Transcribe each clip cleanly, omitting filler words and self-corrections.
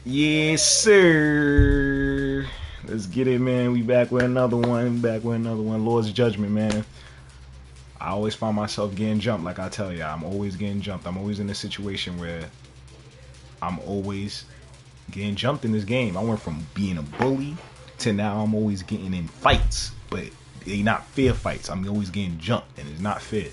Yes, sir. Let's get it, man. We back with another one. Back with another one. Lord's Judgment, man. I always find myself getting jumped, like I tell ya. I'm always getting jumped. I'm always in a situation where I'm always getting jumped in this game. I went from being a bully to now I'm always getting in fights, but they not fair fights. I'm always getting jumped, and it's not fair.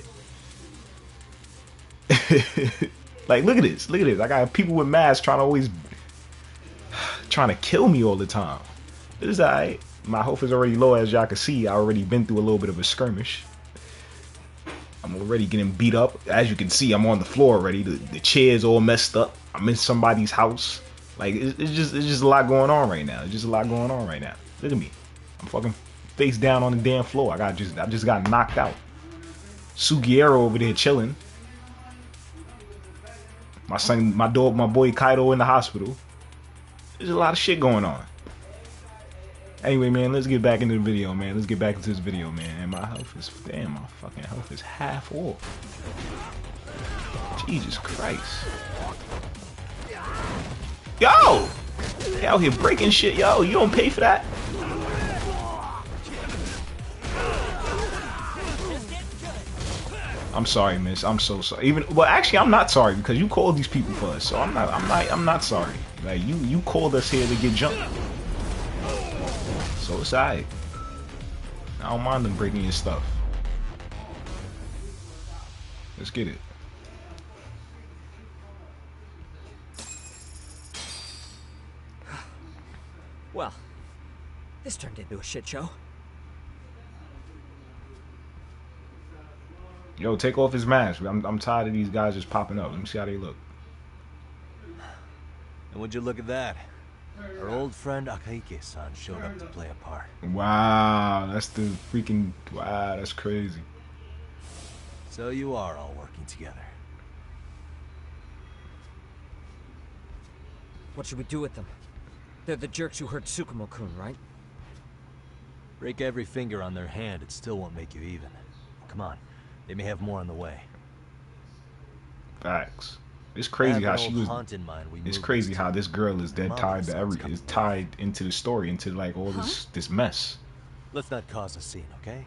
Like, look at this. Look at this. I got people with masks trying to kill me all the time. This is alright. My health is already low, as y'all can see. I already been through a little bit of a skirmish. I'm already getting beat up. As you can see, I'm on the floor already. The chair's all messed up. I'm in somebody's house. Like, it's just a lot going on right now. It's just a lot going on right now. Look at me. I'm fucking face down on the damn floor. I just got knocked out. Sugiero over there chilling. My boy Kaido in the hospital. There's a lot of shit going on. Anyway, man, let's get back into the video, man. Let's get back into this video, man. And my health is, damn, my fucking health is half off. Jesus Christ. Yo! They out here breaking shit, yo. You don't pay for that? I'm sorry, miss. I'm so sorry. Well, actually, I'm not sorry because you called these people for us, so I'm not sorry. Like, you called us here to get jumped. So it's alright. I don't mind them breaking your stuff. Let's get it. Well, this turned into a shit show. Yo, take off his mask. I'm tired of these guys just popping up. Let me see how they look. And would you look at that? Our old friend Akaike-san showed up to play a part. Wow, that's the freaking... Wow, that's crazy. So you are all working together. What should we do with them? They're the jerks who hurt Tsukumo-kun, right? Break every finger on their hand, it still won't make you even. It's Come on, they may have more on the way. Facts. It's crazy how she was. It's crazy how this girl is dead tied to everything. Is tied into the story, into like all this mess. Let's not cause a scene, okay?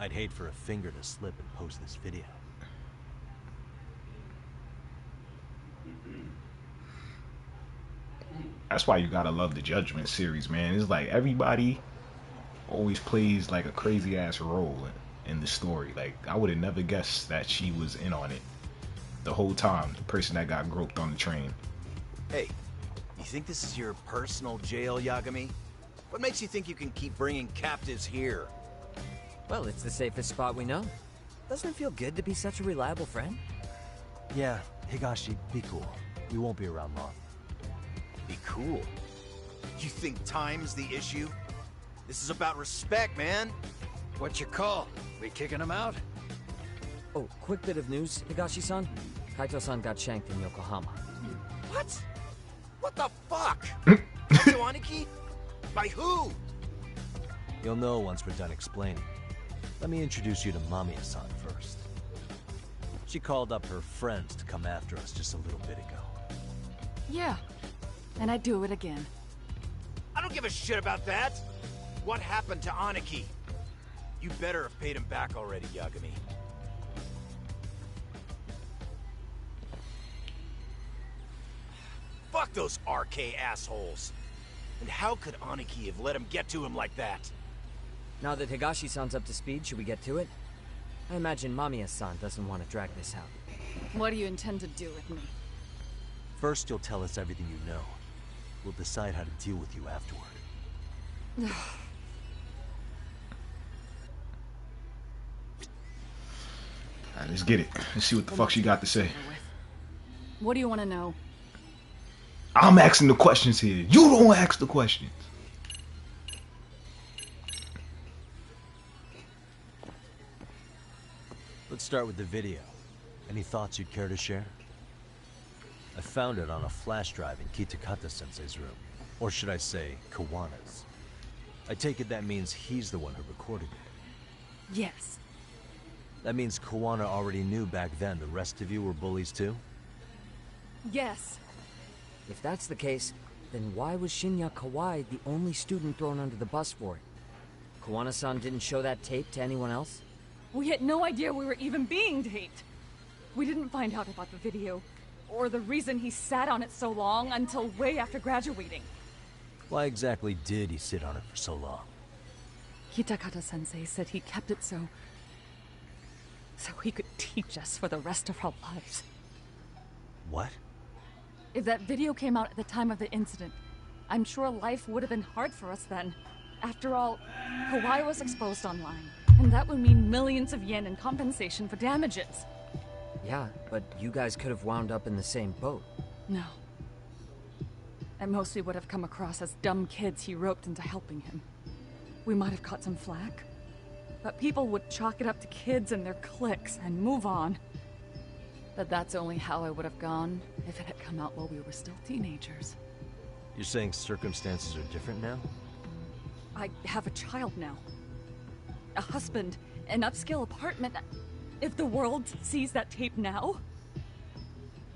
I'd hate for a finger to slip and post this video. That's why you gotta love the Judgment series, man. It's like everybody always plays like a crazy ass role in the story. Like I would have never guessed that she was in on it the whole time. The person that got groped on the train. Hey, you think this is your personal jail, Yagami? What makes you think you can keep bringing captives here? Well, it's the safest spot we know. Doesn't it feel good to be such a reliable friend? Yeah, Higashi, be cool. We won't be around long. Be cool? You think time's the issue? This is about respect, man. What's your call? We kicking him out? Oh, quick bit of news, Higashi-san. Kaito-san got shanked in Yokohama. What? What the fuck? Kaito Aniki? By who? You'll know once we're done explaining. Let me introduce you to Mamiya-san first. She called up her friends to come after us just a little bit ago. Yeah, and I'd do it again. I don't give a shit about that. What happened to Aniki? You better have paid him back already, Yagami. Fuck those RK assholes. And how could Aniki have let him get to him like that? Now that Higashi-san's up to speed, should we get to it? I imagine Mamiya-san doesn't want to drag this out. What do you intend to do with me? First, you'll tell us everything you know. We'll decide how to deal with you afterward. Alright, let's get it. Let's see what the fuck she got to say. What do you want to know? I'm asking the questions here. You don't ask the questions. Let's start with the video. Any thoughts you'd care to share? I found it on a flash drive in Kitakata-sensei's room. Or should I say, Kawana's. I take it that means he's the one who recorded it. Yes. That means Kawana already knew back then the rest of you were bullies too? Yes. If that's the case, then why was Shinya Kawai the only student thrown under the bus for it? Kawana-san didn't show that tape to anyone else? We had no idea we were even being taped. We didn't find out about the video, or the reason he sat on it so long until way after graduating. Why exactly did he sit on it for so long? Hitakata-sensei said he kept it so he could teach us for the rest of our lives. What? If that video came out at the time of the incident, I'm sure life would have been hard for us then. After all, Kawai was exposed online, and that would mean millions of yen in compensation for damages. Yeah, but you guys could have wound up in the same boat. No. At most we would have come across as dumb kids he roped into helping him. We might have caught some flack, but people would chalk it up to kids and their cliques and move on. But that's only how it would have gone if it had come out while we were still teenagers. You're saying circumstances are different now? I have a child now. A husband, an upscale apartment. If the world sees that tape now,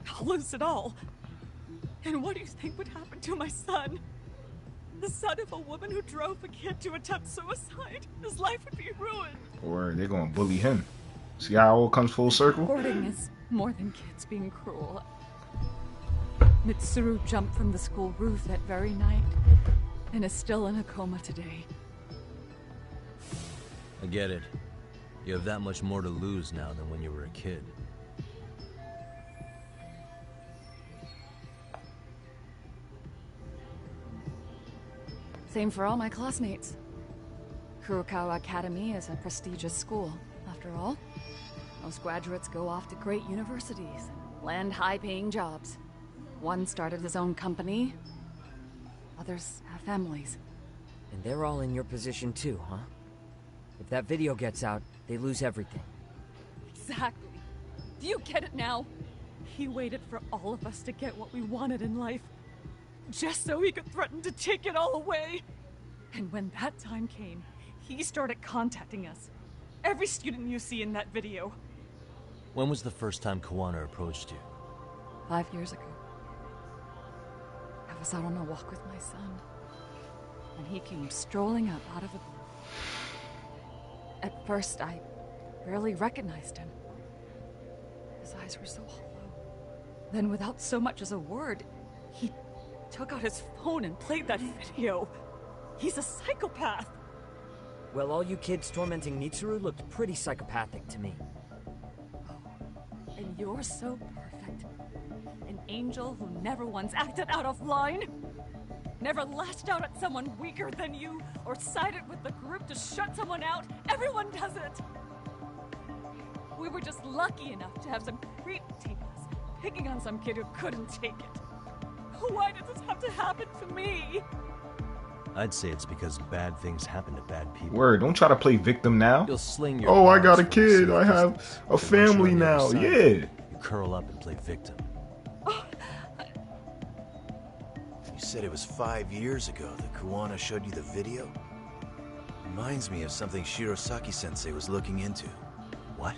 I'll lose it all. And what do you think would happen to my son? The son of a woman who drove a kid to attempt suicide. His life would be ruined. Or they're gonna bully him. See how it all comes full circle? Hoarding is more than kids being cruel. Mitsuru jumped from the school roof that very night and is still in a coma today. I get it. You have that much more to lose now than when you were a kid. Same for all my classmates. Kurokawa Academy is a prestigious school, after all. Most graduates go off to great universities and land high-paying jobs. One started his own company. Others have families. And they're all in your position too, huh? If that video gets out, they lose everything. Exactly. Do you get it now? He waited for all of us to get what we wanted in life, just so he could threaten to take it all away. And when that time came, he started contacting us. Every student you see in that video. When was the first time Kawana approached you? 5 years ago. I was out on a walk with my son, and he came strolling up out of a blue. At first, I barely recognized him. His eyes were so hollow. Then, without so much as a word, he took out his phone and played that video. He's a psychopath. Well, all you kids tormenting Mitsuru looked pretty psychopathic to me. Oh, and you're so perfect. An angel who never once acted out of line. Never lashed out at someone weaker than you, or sided with the group to shut someone out. Everyone does it. We were just lucky enough to have some creep tape us, picking on some kid who couldn't take it. Why did this have to happen to me? I'd say it's because bad things happen to bad people. Word, don't try to play victim now. You'll sling your Oh, I arms got a from kid. safe I have distance. a But once family you're on the now. other side, Yeah. You curl up and play victim. You said it was 5 years ago that Kawana showed you the video? Reminds me of something Shirosaki-sensei was looking into. What?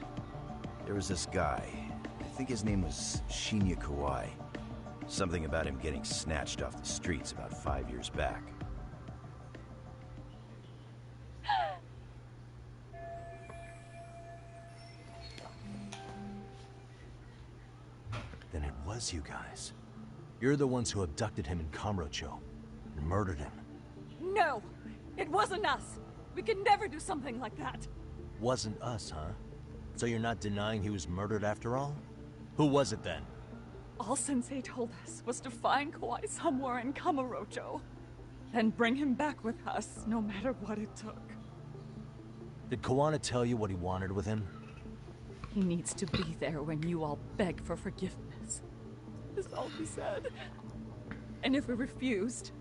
There was this guy. I think his name was Shinya Kawai. Something about him getting snatched off the streets about 5 years back. Then it was you guys. You're the ones who abducted him in Kamurocho and murdered him. No, it wasn't us. We could never do something like that. Wasn't us, huh? So you're not denying he was murdered after all? Who was it then? All Sensei told us was to find Kawai somewhere in Kamurocho, and bring him back with us, no matter what it took. Did Kawana tell you what he wanted with him? He needs to be there when you all beg for forgiveness. Is all he said. And if we refused,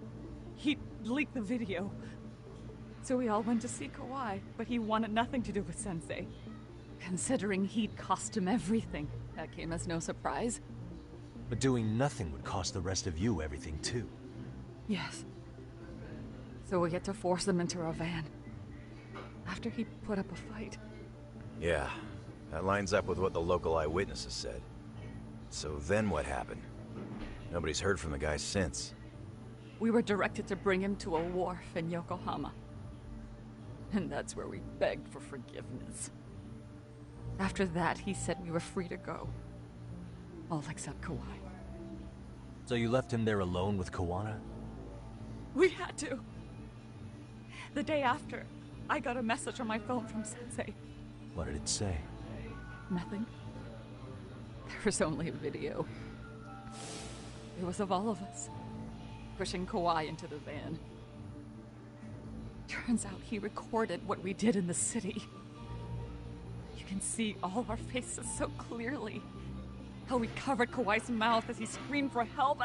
he'd leak the video. So we all went to see Kawai, but he wanted nothing to do with Sensei. Considering he'd cost him everything, that came as no surprise. But doing nothing would cost the rest of you everything too. Yes. So we had to force them into our van. After he put up a fight. Yeah, That lines up with what the local eyewitnesses said. So then what happened? Nobody's heard from the guy since. We were directed to bring him to a wharf in Yokohama. And that's where we begged for forgiveness. After that, he said we were free to go. All except Kawhi. So you left him there alone with Kawana? We had to. The day after, I got a message on my phone from Sensei. What did it say? Nothing. There was only a video. It was of all of us, pushing Kawhi into the van. Turns out he recorded what we did in the city. You can see all our faces so clearly. How we covered Kawhi's mouth as he screamed for help.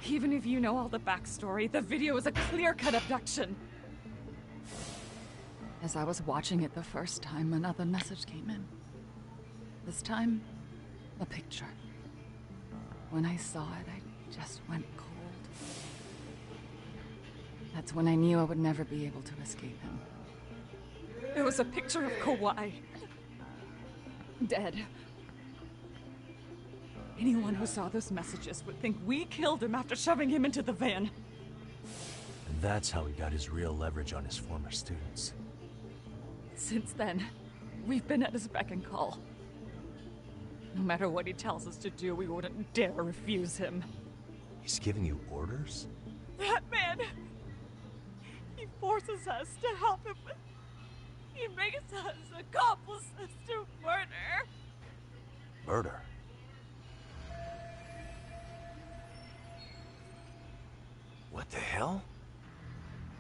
Even if you know all the backstory, the video is a clear-cut abduction. As I was watching it the first time, another message came in. This time, a picture. When I saw it, I just went cold. That's when I knew I would never be able to escape him. It was a picture of Kawhi. Dead. Anyone who saw those messages would think we killed him after shoving him into the van. And that's how he got his real leverage on his former students. Since then, we've been at his beck and call. No matter what he tells us to do, we wouldn't dare refuse him. He's giving you orders? That man! He forces us to help him. He makes us accomplices to murder. Murder? What the hell?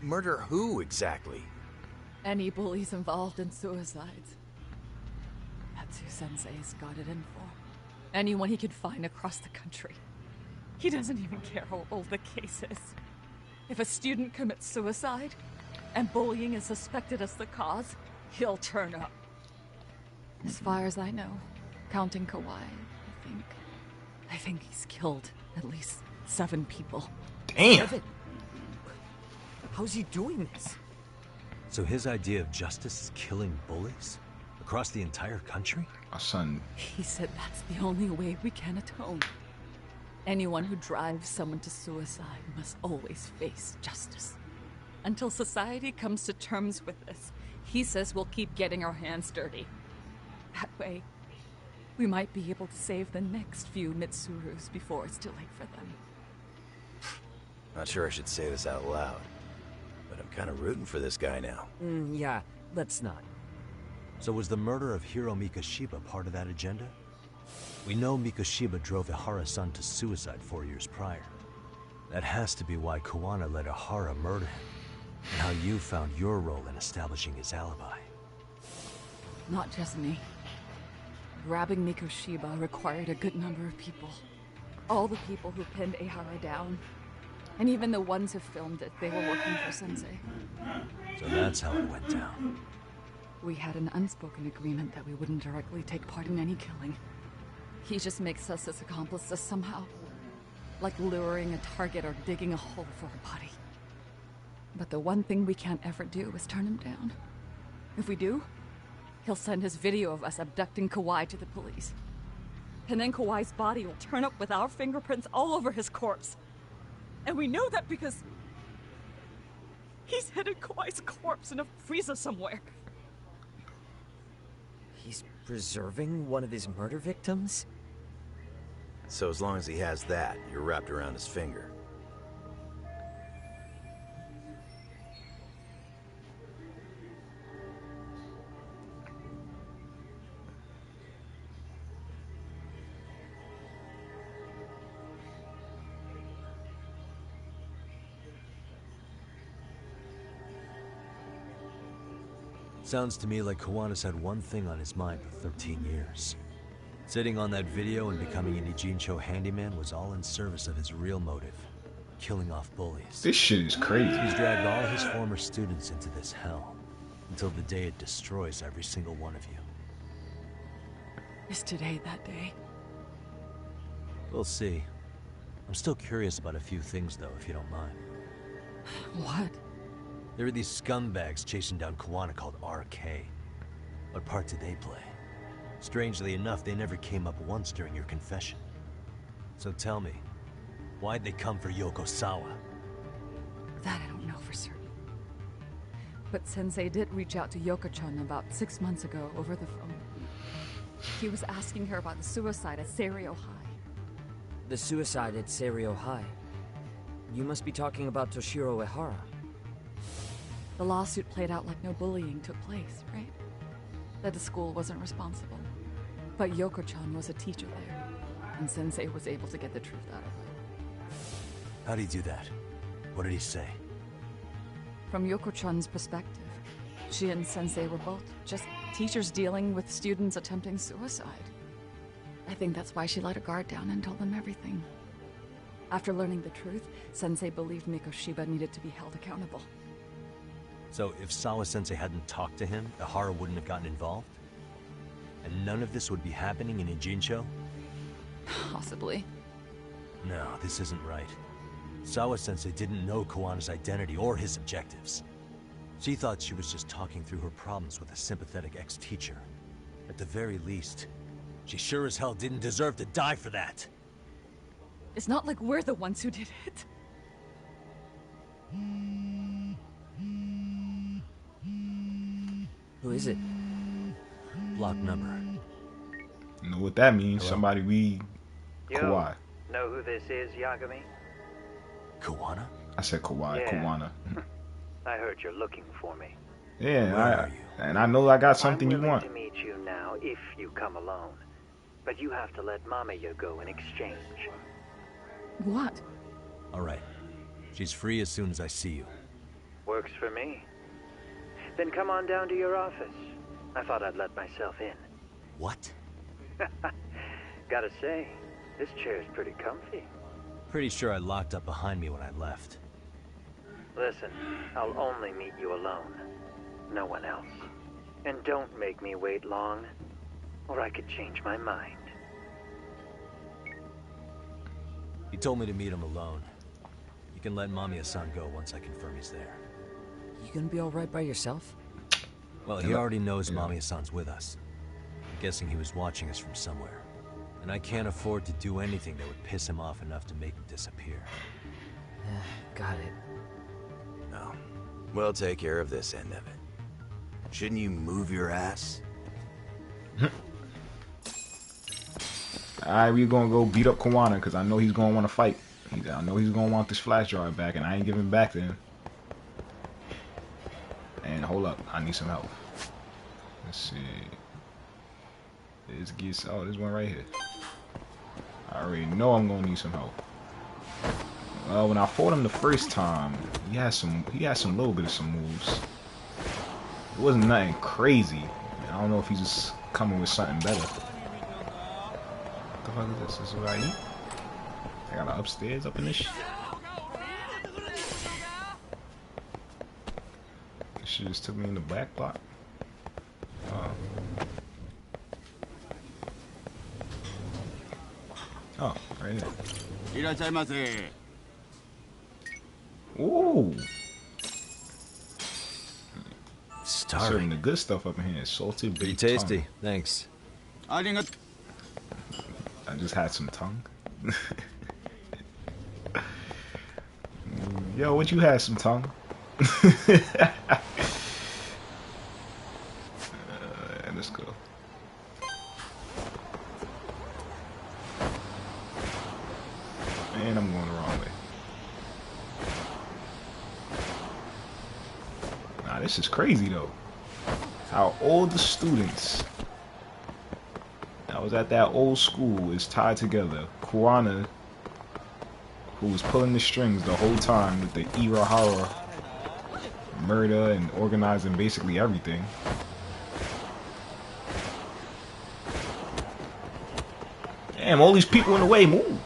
Murder who, exactly? Any bullies involved in suicides. That's who Sensei's got it in for. Anyone he could find across the country. He doesn't even care how old the case is. If a student commits suicide, and bullying is suspected as the cause, he'll turn up. As far as I know, counting Kawhi, I think he's killed at least 7 people. Damn. How's he doing this? So his idea of justice is killing bullies? Across the entire country? My son. He said that's the only way we can atone. Anyone who drives someone to suicide must always face justice. Until society comes to terms with this, he says we'll keep getting our hands dirty. That way, we might be able to save the next few Mitsurus before it's too late for them. Not sure I should say this out loud, but I'm kind of rooting for this guy now. Yeah, let's not. So was the murder of Hiro Mikoshiba part of that agenda? We know Mikoshiba drove Ihara-san to suicide 4 years prior. That has to be why Kawana let Ihara murder him, and how you found your role in establishing his alibi. Not just me. Grabbing Mikoshiba required a good number of people. All the people who pinned Ihara down. And even the ones who filmed it, they were working for Sensei. So that's how it went down. We had an unspoken agreement that we wouldn't directly take part in any killing. He just makes us his accomplices somehow. Like luring a target or digging a hole for a body. But the one thing we can't ever do is turn him down. If we do, he'll send his video of us abducting Kawhi to the police. And then Kawhi's body will turn up with our fingerprints all over his corpse. And we know that because he's hidden Kawhi's corpse in a freezer somewhere. He's preserving one of his murder victims? So as long as he has that, you're wrapped around his finger. Sounds to me like Kawana's had one thing on his mind for 13 years. Sitting on that video and becoming an Ijincho handyman was all in service of his real motive, killing off bullies. This shit is crazy. He's dragged all his former students into this hell, until the day it destroys every single one of you. Is today that day? We'll see. I'm still curious about a few things though, if you don't mind. What? There are these scumbags chasing down Kawana called RK. What part did they play? Strangely enough, they never came up once during your confession. So tell me, why'd they come for Yoko Sawa? That I don't know for certain. But Sensei did reach out to Yoko-chan about 6 months ago over the phone. He was asking her about the suicide at Seiryo High. The suicide at Seiryo High. You must be talking about Toshiro Ehara. The lawsuit played out like no bullying took place, right? That the school wasn't responsible. But Yoko-chan was a teacher there, and Sensei was able to get the truth out of her. How'd he do that? What did he say? From Yoko-chan's perspective, she and Sensei were both just teachers dealing with students attempting suicide. I think that's why she let her guard down and told them everything. After learning the truth, Sensei believed Mikoshiba needed to be held accountable. So if Sawa-sensei hadn't talked to him, Ehara wouldn't have gotten involved? And none of this would be happening in Ijincho? Possibly. No, this isn't right. Sawa-sensei didn't know Kawana's identity or his objectives. She thought she was just talking through her problems with a sympathetic ex-teacher. At the very least, she sure as hell didn't deserve to die for that. It's not like we're the ones who did it. Who is it? Block number. You know what that means? Hello? Somebody read Kawhi. Know who this is, Yagami? Kawana? I said Kawhi. Yeah. Kawana. I heard you're looking for me. Yeah, Where are you? and I know I got something I'm you willing want. to meet you now if you come alone. But you have to let Mamiya go in exchange. What? All right. She's free as soon as I see you. Works for me. Then come on down to your office. I thought I'd let myself in. What? Gotta say, this chair's pretty comfy. Pretty sure I locked up behind me when I left. Listen, I'll only meet you alone. No one else. And don't make me wait long, or I could change my mind. He told me to meet him alone. You can let Mamiya-san go once I confirm he's there. You gonna be alright by yourself? Well, he already knows Mamiya-san's with us. I'm guessing he was watching us from somewhere. And I can't afford to do anything that would piss him off enough to make him disappear. Got it. No. We'll take care of this end of it. Shouldn't you move your ass? Alright, we gonna go beat up Kawana because I know he's gonna want to fight. I know he's gonna want this flash drive back, and I ain't giving it back to him. And hold up, I need some help. Let's see. This gets this one right here. I already know I'm gonna need some help. Well, when I fought him the first time, he had some little bit of some moves. It wasn't nothing crazy. I don't know if he's just coming with something better. What the fuck is this? This is what I eat? I got an upstairs up in this shit. This shit just took me in the back block. Oh, right there. Ooh. Serving Starving. the good stuff up in here. Salted Pretty baked tasty. tongue. Thanks. I just had some tongue. Yo, what you had some tongue? Let's go. And I'm going the wrong way. Nah, this is crazy though. How all the students that was at that old school is tied together. Kawana, who was pulling the strings the whole time with the Irahara murder and organizing basically everything. Damn, all these people in the way, move.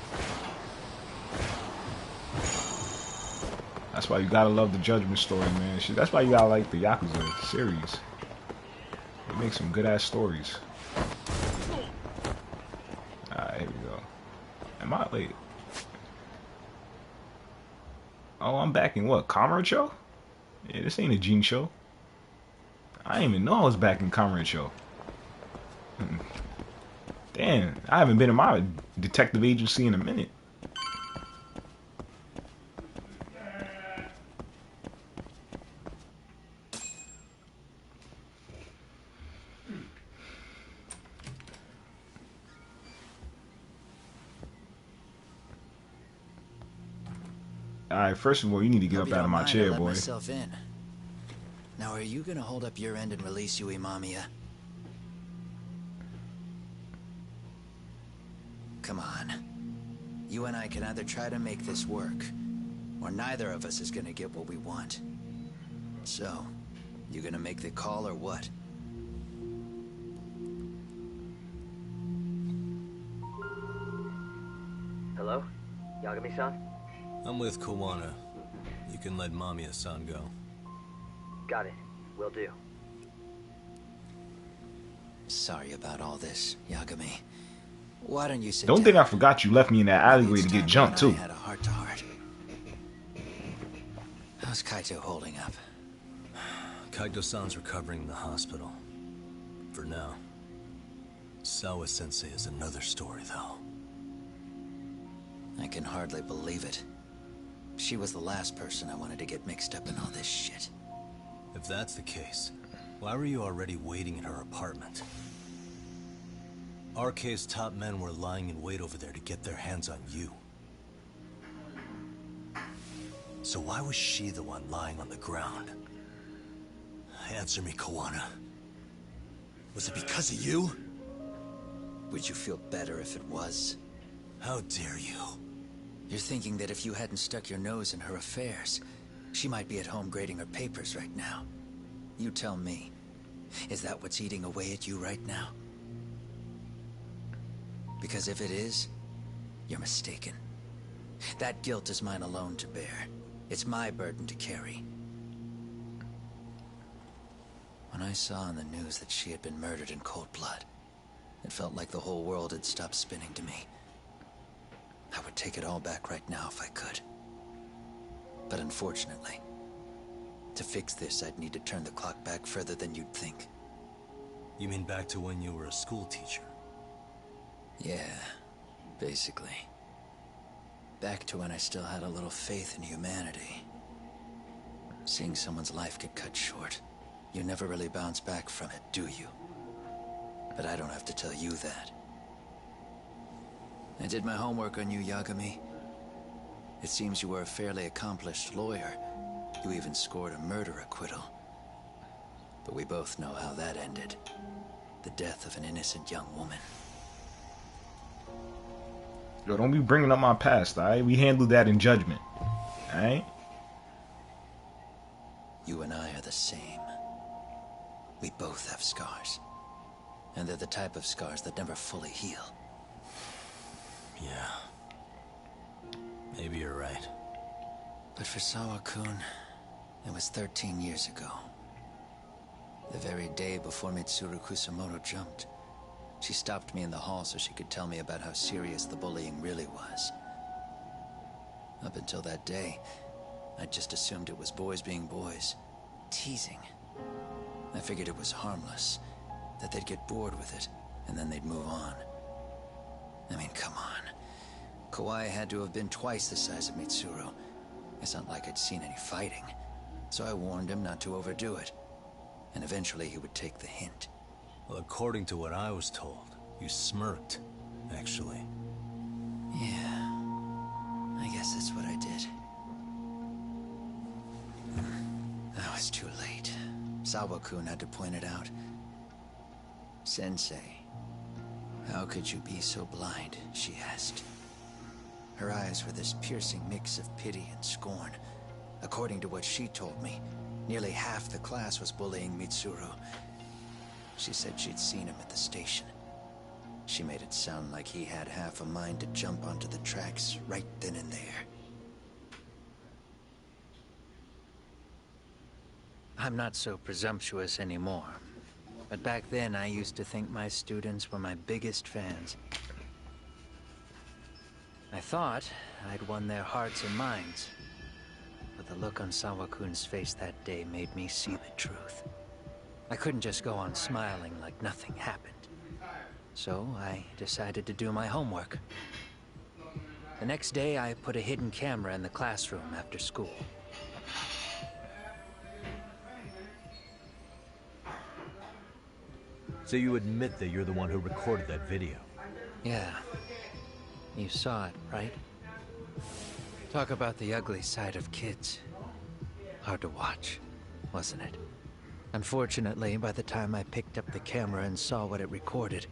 That's why you gotta love the Judgment story, man. Shit, that's why you gotta like the Yakuza series. They make some good ass stories. Alright, here we go. Am I late? Oh, I'm back in what? Kamurocho? Yeah, this ain't a Jin show. I didn't even know I was back in Kamurocho. Damn, I haven't been in my detective agency in a minute. Alright, first of all, you need to get Hope up you out of don't my mind I chair, let boy. myself in. Now, are you gonna hold up your end and release Yui Mamiya? Come on. You and I can either try to make this work, or neither of us is gonna get what we want. So, you gonna make the call or what? Hello? Yagami-san? I'm with Kawana. You can let Mamiya-san go. Got it. Will do. Sorry about all this, Yagami. Why don't you sit Don't down? think I forgot you left me in that alleyway to It's get time jumped, you and too. I had a heart-to-heart. How's Kaito holding up? Kaito-san's recovering in the hospital. For now. Sawa-sensei is another story, though. I can hardly believe it. She was the last person I wanted to get mixed up in all this shit. If that's the case, why were you already waiting in her apartment? RK's top men were lying in wait over there to get their hands on you. So why was she the one lying on the ground? Answer me, Kawana. Was it because of you? Would you feel better if it was? How dare you? You're thinking that if you hadn't stuck your nose in her affairs, she might be at home grading her papers right now. You tell me. Is that what's eating away at you right now? Because if it is, you're mistaken. That guilt is mine alone to bear. It's my burden to carry. When I saw on the news that she had been murdered in cold blood, it felt like the whole world had stopped spinning to me. I would take it all back right now if I could. But unfortunately, to fix this, I'd need to turn the clock back further than you'd think. You mean back to when you were a school teacher? Yeah, basically. Back to when I still had a little faith in humanity. Seeing someone's life get cut short, you never really bounce back from it, do you? But I don't have to tell you that. I did my homework on you, Yagami. It seems you were a fairly accomplished lawyer. You even scored a murder acquittal. But we both know how that ended. The death of an innocent young woman. Yo, don't be bringing up my past, alright? We handled that in judgment, alright? You and I are the same. We both have scars. And they're the type of scars that never fully heal. Yeah. Maybe you're right. But for Sawa-kun, it was 13 years ago. The very day before Mitsuru Kusamoto jumped, she stopped me in the hall so she could tell me about how serious the bullying really was. Up until that day, I just assumed it was boys being boys, teasing. I figured it was harmless, that they'd get bored with it, and then they'd move on. I mean, come on. Kawai had to have been twice the size of Mitsuru. It's not like I'd seen any fighting, so I warned him not to overdo it. And eventually he would take the hint. Well, according to what I was told, you smirked, actually. Yeah, I guess that's what I did. That was too late. Sawa-kun had to point it out. Sensei, how could you be so blind, she asked. Her eyes were this piercing mix of pity and scorn. According to what she told me, nearly half the class was bullying Mitsuru. She said she'd seen him at the station. She made it sound like he had half a mind to jump onto the tracks right then and there. I'm not so presumptuous anymore. But back then, I used to think my students were my biggest fans. I thought I'd won their hearts and minds. But the look on Sawa-kun's face that day made me see the truth. I couldn't just go on smiling like nothing happened. So I decided to do my homework. The next day, I put a hidden camera in the classroom after school. So you admit that you're the one who recorded that video? Yeah. You saw it, right? Talk about the ugly side of kids. Hard to watch, wasn't it? Unfortunately, by the time I picked up the camera and saw what it recorded,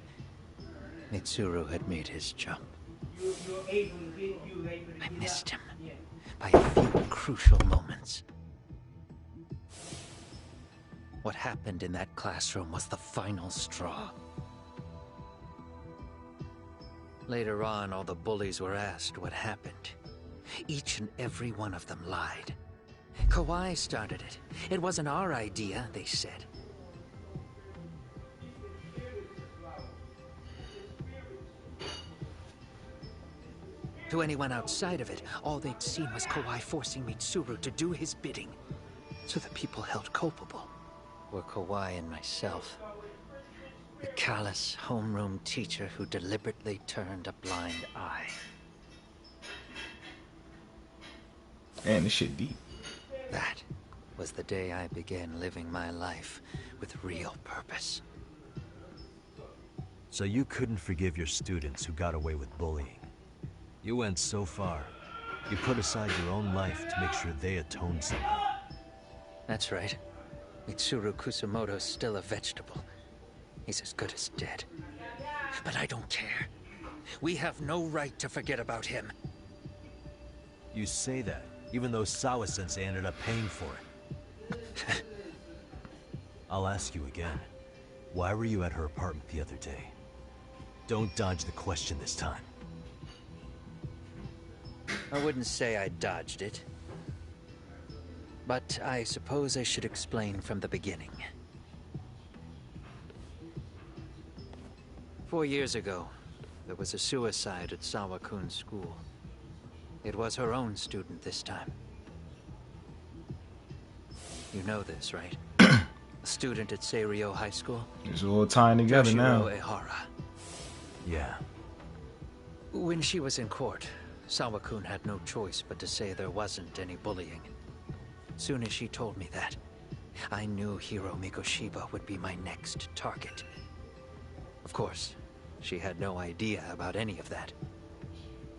Mitsuru had made his jump. I missed him by a few crucial moments. What happened in that classroom was the final straw. Later on, all the bullies were asked what happened. Each and every one of them lied. Kawai started it. It wasn't our idea, they said. To anyone outside of it, all they'd seen was Kawai forcing Mitsuru to do his bidding. So the people held culpable were Kawai and myself. The callous homeroom teacher who deliberately turned a blind eye. Man, this shit deep. That was the day I began living my life with real purpose. So you couldn't forgive your students who got away with bullying. You went so far, you put aside your own life to make sure they atoned somehow. That's right. Mitsuru Kusamoto's still a vegetable. He's as good as dead. But I don't care. We have no right to forget about him. You say that, even though Sawa-sensei ended up paying for it. I'll ask you again. Why were you at her apartment the other day? Don't dodge the question this time. I wouldn't say I dodged it. But I suppose I should explain from the beginning. 4 years ago, there was a suicide at Sawa-kun's school. It was her own student this time. You know this, right? A student at Seiryo High School? It's all tying together now. Toshiro Ehara. Yeah. When she was in court, Sawa-kun had no choice but to say there wasn't any bullying. Soon as she told me that, I knew Hiro Mikoshiba would be my next target. Of course, she had no idea about any of that.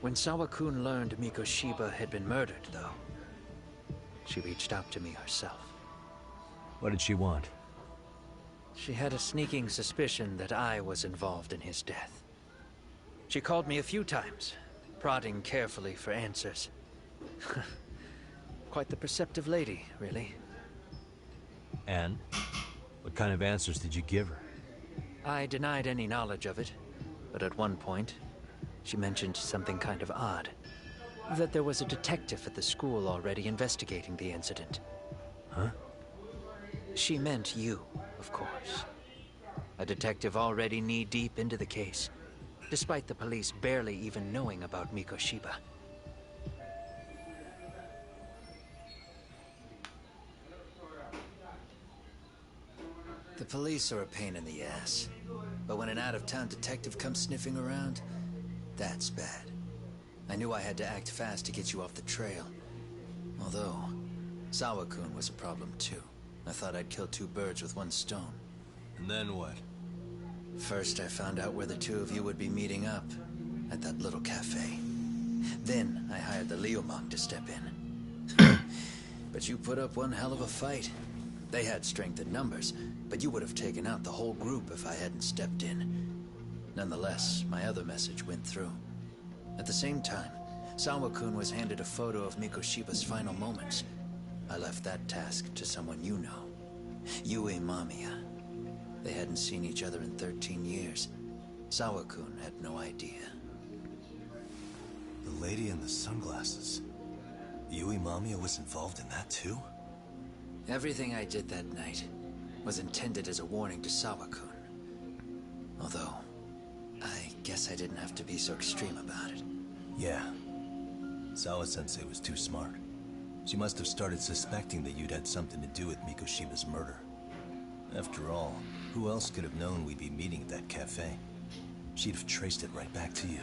When Sawa-kun learned Mikoshiba had been murdered, though, she reached out to me herself. What did she want? She had a sneaking suspicion that I was involved in his death. She called me a few times, prodding carefully for answers. Quite the perceptive lady, really. And? What kind of answers did you give her? I denied any knowledge of it, but at one point, she mentioned something kind of odd. That there was a detective at the school already investigating the incident. Huh? She meant you, of course. A detective already knee-deep into the case, despite the police barely even knowing about Mikoshiba. The police are a pain in the ass. But when an out-of-town detective comes sniffing around, that's bad. I knew I had to act fast to get you off the trail. Although, Sawa-kun was a problem too. I thought I'd kill two birds with one stone. And then what? First, I found out where the two of you would be meeting up, at that little cafe. Then, I hired the Liumang to step in. But you put up one hell of a fight. They had strength in numbers, but you would have taken out the whole group if I hadn't stepped in. Nonetheless, my other message went through. At the same time, Sawa-kun was handed a photo of Mikoshiba's final moments. I left that task to someone you know. Yue Mamiya. They hadn't seen each other in 13 years. Sawa-kun had no idea. The lady in the sunglasses. Yue Mamiya was involved in that too? Everything I did that night was intended as a warning to Sawa-kun. Although, I guess I didn't have to be so extreme about it. Yeah. Sawa-sensei was too smart. She must have started suspecting that you'd had something to do with Mikoshiba's murder. After all, who else could have known we'd be meeting at that cafe? She'd have traced it right back to you.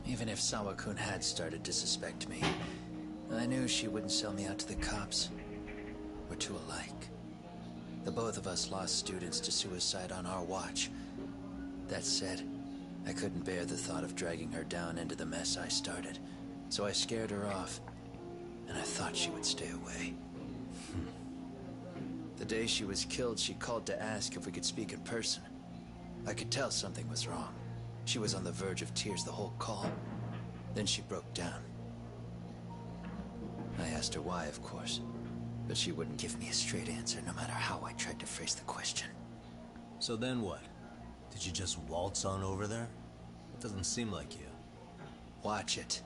Even if Sawa-kun had started to suspect me, I knew she wouldn't sell me out to the cops. We're too alike. The both of us lost students to suicide on our watch. That said, I couldn't bear the thought of dragging her down into the mess I started, so I scared her off, and I thought she would stay away. The day she was killed, she called to ask if we could speak in person. I could tell something was wrong. She was on the verge of tears the whole call. Then she broke down. I asked her why, of course, but she wouldn't give me a straight answer no matter how I tried to phrase the question. So then what? Did you just waltz on over there? It doesn't seem like you. Watch it.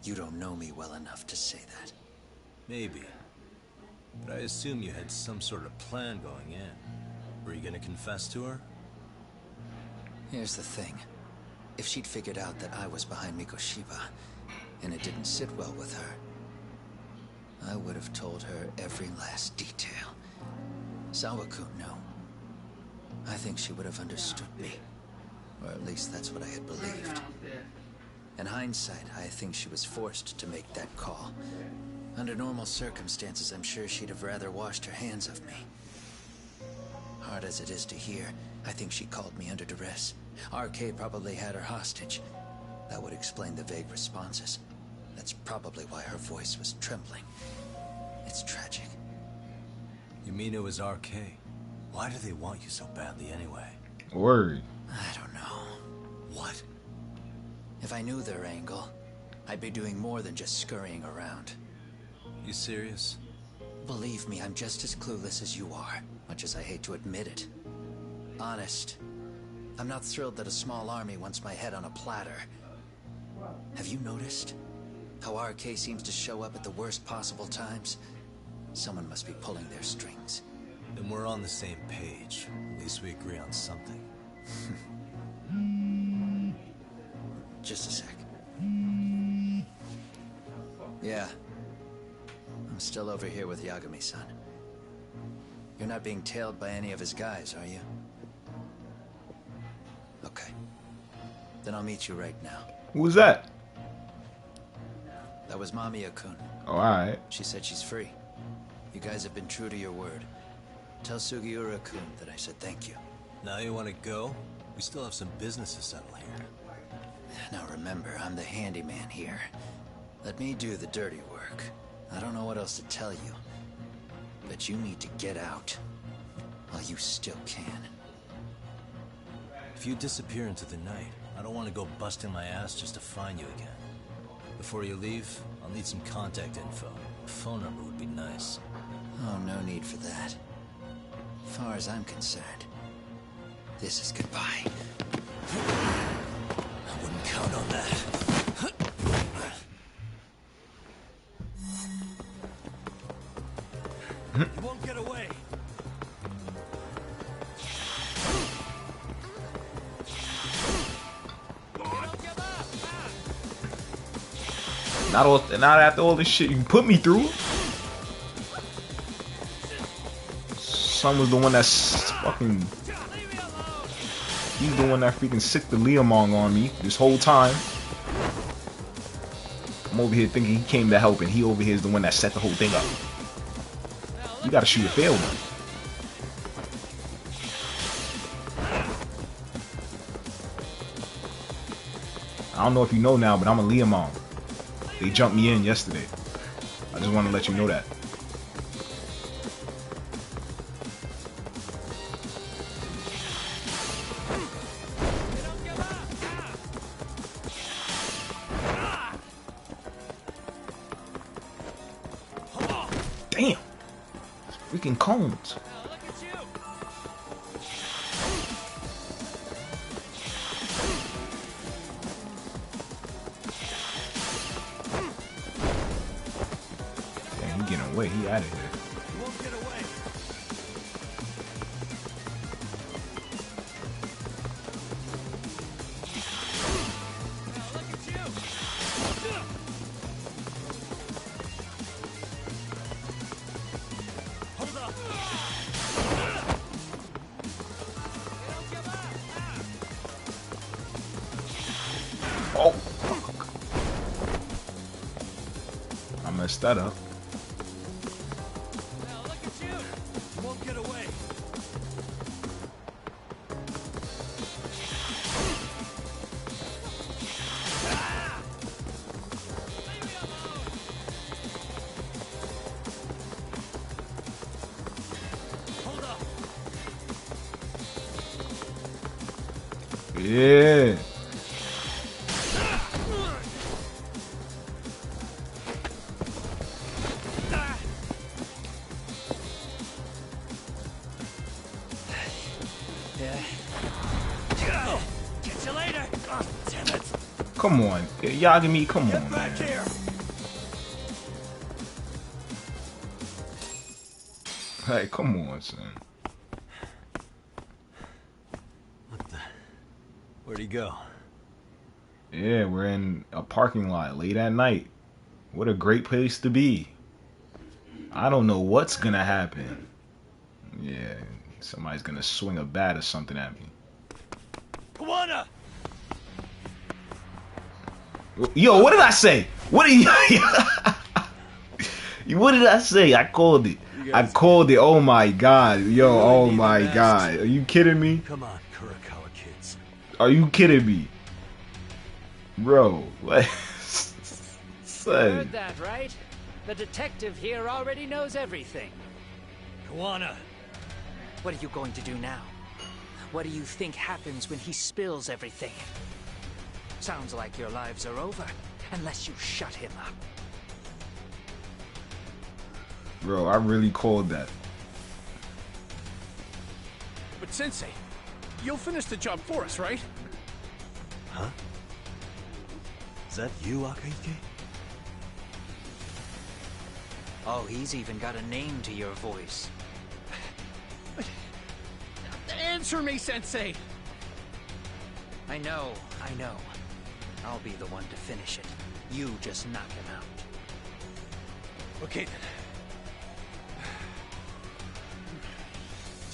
You don't know me well enough to say that. Maybe. But I assume you had some sort of plan going in. Were you gonna confess to her? Here's the thing. If she'd figured out that I was behind Mikoshiba, and it didn't sit well with her, I would have told her every last detail. Sawa-kun, no. I think she would have understood me. Or at least that's what I had believed. In hindsight, I think she was forced to make that call. Under normal circumstances, I'm sure she'd have rather washed her hands of me. Hard as it is to hear, I think she called me under duress. RK probably had her hostage. That would explain the vague responses. That's probably why her voice was trembling. It's tragic. You mean it was RK? Why do they want you so badly anyway? Word. I don't know. What? If I knew their angle, I'd be doing more than just scurrying around. You serious? Believe me, I'm just as clueless as you are, much as I hate to admit it. Honest. I'm not thrilled that a small army wants my head on a platter. Have you noticed how RK seems to show up at the worst possible times? Someone must be pulling their strings. Then we're on the same page. At least we agree on something. Just a sec. Yeah. I'm still over here with Yagami-san. You're not being tailed by any of his guys, are you? Okay. Then I'll meet you right now. Who was that? That was Mamiya-kun. Oh, alright. She said she's free. You guys have been true to your word. Tell Sugiura-kun that I said thank you. Now you want to go? We still have some business to settle here. Now remember, I'm the handyman here. Let me do the dirty work. I don't know what else to tell you. But you need to get out. While you still can. If you disappear into the night, I don't want to go busting my ass just to find you again. Before you leave, I'll need some contact info. A phone number would be nice. Oh, no need for that. As far as I'm concerned, this is goodbye. I wouldn't count on that. You won't get away. Not after all this shit you put me through. Son was the one that's fucking. He's the one that freaking sicked the Leomong on me this whole time. I'm over here thinking he came to help, and he over here is the one that set the whole thing up. You gotta shoot a fail one. I don't know if you know now, but I'm a Leomong. They jumped me in yesterday. I just want to let you know that. Damn! Freaking cones. Damn, he getting away. He out of here. You won't get away. Hold up. messed that up. Now look at you. You won't get away. Hold up. Yeah. Catch you later. Oh, damn it. Come on. Yagami, come on, Back man. here. Hey, come on, son. What the? Where'd he go? Yeah, we're in a parking lot late at night. What a great place to be. I don't know what's gonna happen. Yeah, somebody's gonna swing a bat or something at me. Kawana! Yo, what did I say? What did what did I say? I called it. I called it. Oh my god. Yo, oh my god. Are you kidding me? Come on, Kurakawa kids. Are you kidding me? Bro, what? Son. Heard that, right? The detective here already knows everything. Kawana! What are you going to do now? What do you think happens when he spills everything? Sounds like your lives are over, unless you shut him up. Bro, I really called that. But Sensei, you'll finish the job for us, right? Huh? Is that you, Akahike? Oh, he's even got a name to your voice. Answer me, Sensei! I know. I'll be the one to finish it. You just knock him out. Okay then.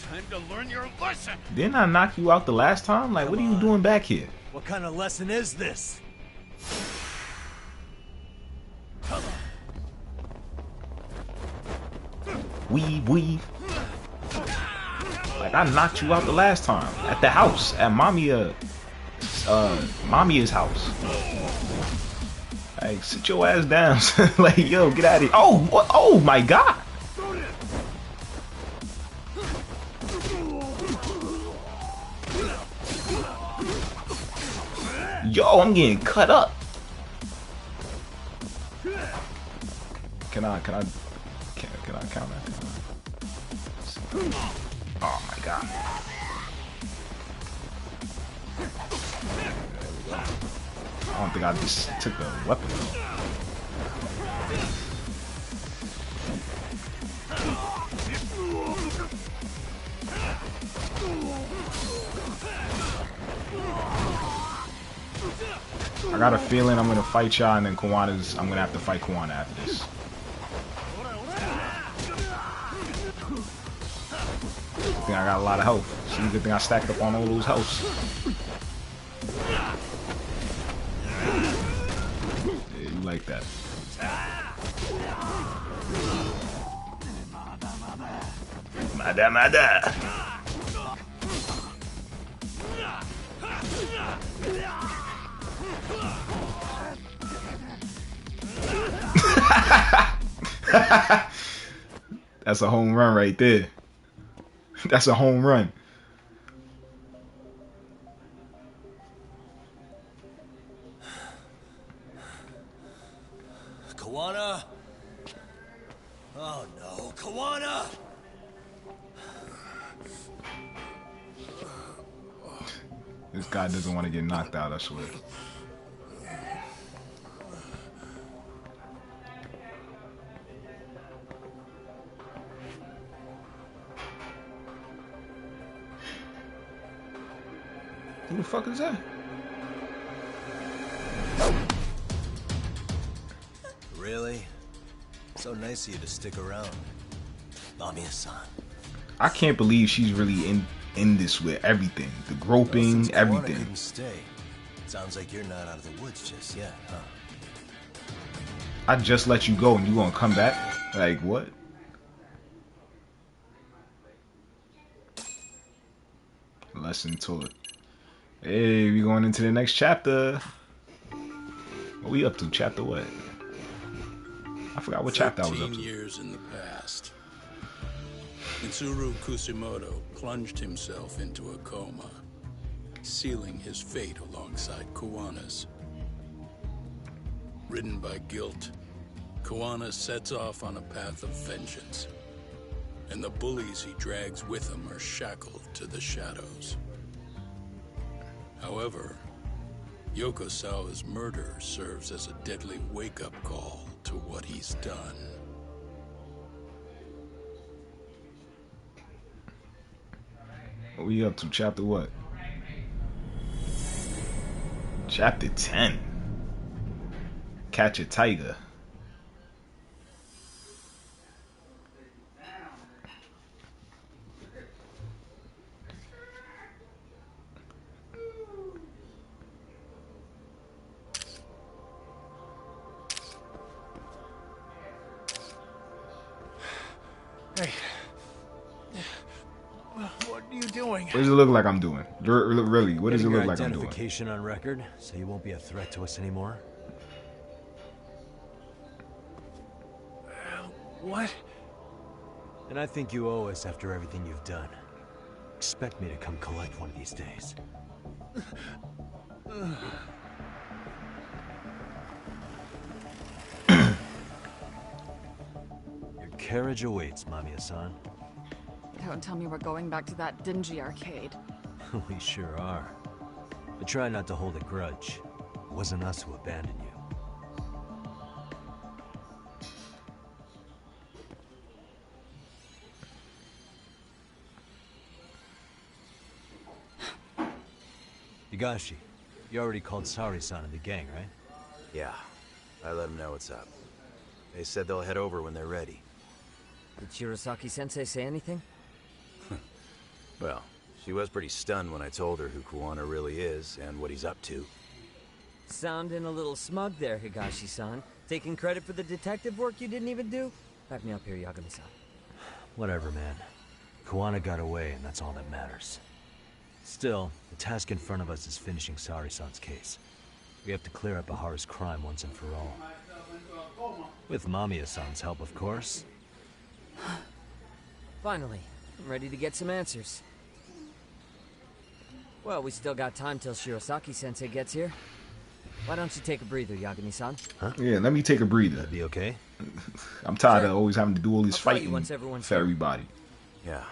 Time to learn your lesson! Didn't I knock you out the last time? Like, what are you doing back here? What kind of lesson is this? Weave. Like, I knocked you out the last time. At the house. At Mamiya's house. Like, sit your ass down. Like, yo, get out of here. Oh, what? Oh my god. Yo, I'm getting cut up. Can I count that? Oh my god. I don't think I just took the weapon though. I got a feeling I'm gonna fight y'all and then I'm gonna have to fight Kawana after this. I think I got a lot of health. See, good thing I stacked up on all those healths. Yeah, you like that. Mada. That's a home run right there. That's a home run. Kawana? Oh no, Kawana! This guy doesn't want to get knocked out, I swear. Who the fuck is that? Really? So nice of you to stick around. Mamiya-san. I can't believe she's really in this with everything. The groping, Kawana everything. couldn't stay. Sounds like you're not out of the woods just yet, huh? I just let you go and you gonna come back? Like, what? Lesson taught. Hey, we going into the next chapter. What we up to? Chapter what? I forgot what chapter I was up to. 13 years in the past. Mitsuru Kusumoto plunged himself into a coma, sealing his fate alongside Kuwana's. Ridden by guilt, Kuwana sets off on a path of vengeance, and the bullies he drags with him are shackled to the shadows. However, Yokosawa's murder serves as a deadly wake-up call to what he's done. What we up to? Chapter what? Chapter 10. Catch a tiger. Hey. What are you doing? What does it look like I'm doing? Really, what does it look like I'm doing? Identification on record, so you won't be a threat to us anymore? What? And I think you owe us after everything you've done. Expect me to come collect one of these days. Your carriage awaits, Mamiya-san. Don't tell me we're going back to that dingy arcade. We sure are. But try not to hold a grudge. It wasn't us who abandoned you. Higashi, you already called Sari-san and the gang, right? Yeah, I let them know what's up. They said they'll head over when they're ready. Did Shirosaki-sensei say anything? Well, she was pretty stunned when I told her who Kuwana really is and what he's up to. Sounding a little smug there, Higashi-san. Taking credit for the detective work you didn't even do? Back me up here, Yagami-san. Whatever, man. Kuwana got away, and that's all that matters. Still, the task in front of us is finishing Sari-san's case. We have to clear up Ahara's crime once and for all. With Mamiya-san's help, of course. Finally, I'm ready to get some answers. Well, we still got time till Shirosaki-sensei gets here. Why don't you take a breather, Yagami-san? Huh? Yeah, let me take a breather. That'd be okay? I'm tired of always having to do all this I'll call you fighting once everyone's for here. everybody. Yeah,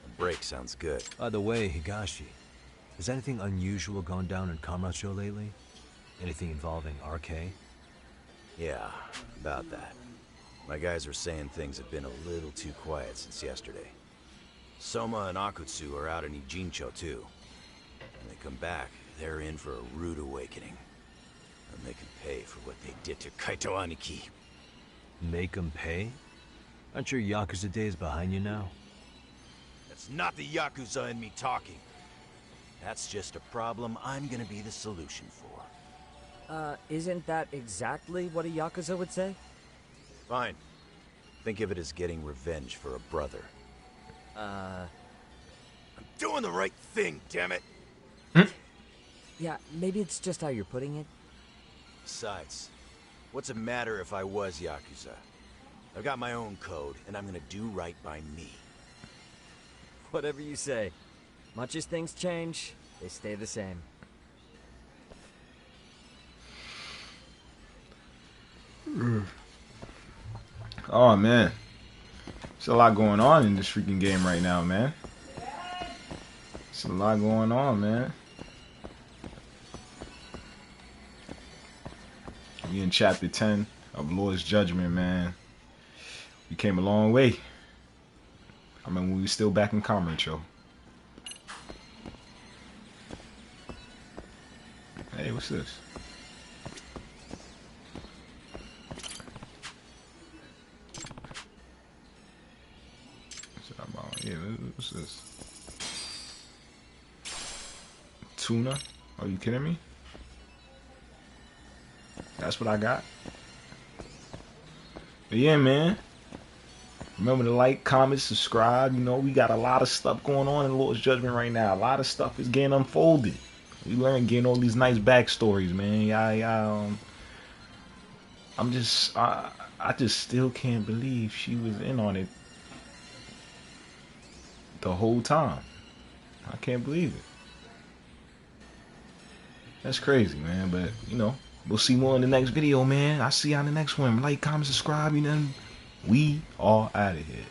a break sounds good. By the way, Higashi, has anything unusual gone down in Kamurocho lately? Anything involving RK? Yeah, about that. My guys are saying things have been a little too quiet since yesterday. Soma and Akutsu are out in Ijincho too. When they come back, they're in for a rude awakening. And they can pay for what they did to Kaito Aniki. Make them pay? Aren't your Yakuza days behind you now? That's not the Yakuza in me talking. That's just a problem I'm gonna be the solution for. Isn't that exactly what a Yakuza would say? Fine. Think of it as getting revenge for a brother. I'm doing the right thing, damn it! Yeah, maybe it's just how you're putting it. Besides, what's it matter if I was Yakuza? I've got my own code, and I'm gonna do right by me. Whatever you say. Much as things change, they stay the same. Oh man, there's a lot going on in this freaking game right now, man. There's a lot going on, man. We in chapter 10 of Lord's Judgment, man. We came a long way. I remember when we were still back in Kamurocho. Hey, what's this? Yeah, what's this? Tuna? Are you kidding me? That's what I got? But yeah, man. Remember to like, comment, subscribe. You know, we got a lot of stuff going on in Lord's Judgment right now. A lot of stuff is getting unfolded. We learn getting all these nice backstories, man. I just still can't believe she was in on it the whole time. I can't believe it. That's crazy, man. But, you know, we'll see more in the next video, man. I'll see you on the next one. Like, comment, subscribe, you know. We are out of here.